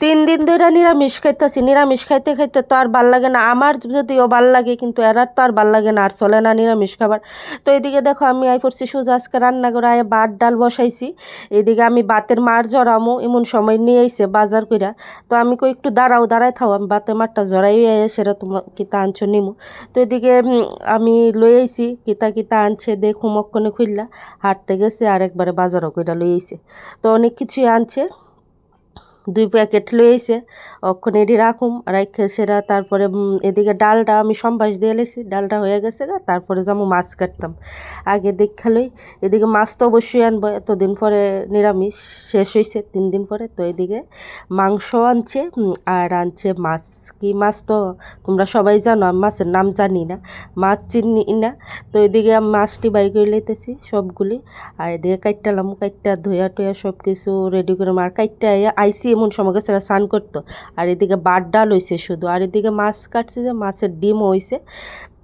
3 দিন ধরে নিরামিষ খাইতেছি, নিরামিষ খাইতে খাইতে তো আর ভাল লাগে না। আমার যদিও ভাল লাগে, কিন্তু এরার তো আর ভাল লাগে না, আর চলে না নিরামিষ খাবার। তো এদিকে দেখো আমি আই পড়ছি সোজা আজকে রান্না করে আয় ভাত ডাল বসাইছি। এদিকে আমি ভাতের মার জড়ামো এমন সময় নিয়ে আইছে বাজার কইরা। তো আমি কই একটু দাঁড়াও, দাঁড়ায় থাও, আমি ভাতের মারটা জড়াই সেটা তোমার কিতা আনছো নিমু। তো এদিকে আমি লই আইছি কিতা কিতা আনছে দেখুম মক্ষণে খুললা হাঁটতে গেছে, আর একবারে বাজারও কইরা লই আইছে। তো অনেক কিছুই আনছে, 2 প্যাকেট লই আইছে। অক্ষণ এডি রাখুম রাইখে সেরা তারপরে এদিকে ডালটা আমি সম্বাস দিয়ে লেছি, ডালটা হয়ে গেছে গা, তারপরে যাবো মাছ কাটতাম। আগে দেখা লই। এদিকে মাছ তো অবশ্যই আনবো, এতদিন পরে নিরামিষ শেষ হয়েছে 3 দিন পরে। তো এদিকে মাংস আনছে আর আনছে মাছ। কি মাছ তো তোমরা সবাই জানো, আমি মাছের নাম জানি না, মাছ চিনি না। তো এদিকে আমি মাছটি বাই করে লইতেছি সবগুলি। আর এদিকে কাইটটালাম, কাইটটা ধুয়া টুয়া সব কিছু রেডি করে আর কাইটটা আইসি এমন সময় গেছে স্নান করতো। আর এদিকে বাট ডাল হয়েছে শুধু, আর এদিকে মাছ কাটছে যে মাছের ডিম হয়েছে।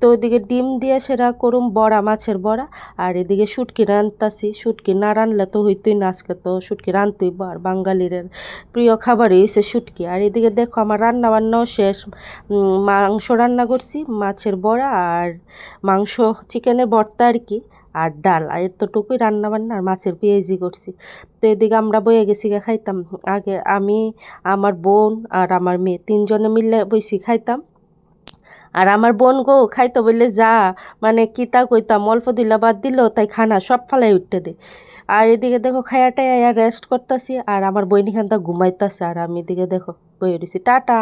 তো ওইদিকে ডিম দিয়ে সেরা করুম বড়া, মাছের বড়া। আর এদিকে শুটকি রানতাছি, শুটকি না রানলে তো হইতই না, আজকে তো শুটকি রানতেই, আর বাঙালির প্রিয় খাবারই হয়েছে শুটকি। আর এদিকে দেখো আমার রান্না বান্নাও শেষ। মাংস রান্না করছি, মাছের বড়া আর মাংস চিকেনের ভর্তা আর কি, আর ডাল, আর এতটুকুই রান্না বান্না, আর মাছের পেঁয়াজি করছি। তো এদিকে আমরা বয়ে গেছি খাইতাম। আগে আমি, আমার বোন আর আমার মেয়ে 3জনে মিলে বইসি খাইতাম। আর আমার বোন গো খাইতো বললে যা, মানে কিতা কইতাম, অল্প দিলা বাদ দিল তাই খানা সব ফালাই উঠতে দে। আর এদিকে দেখো খায়াটাই রেস্ট করতেছি, আর আমার বইনি খানটা ঘুমাইতেছে, আর আমি এদিকে দেখো বয়ে রয়েছি। টাটা।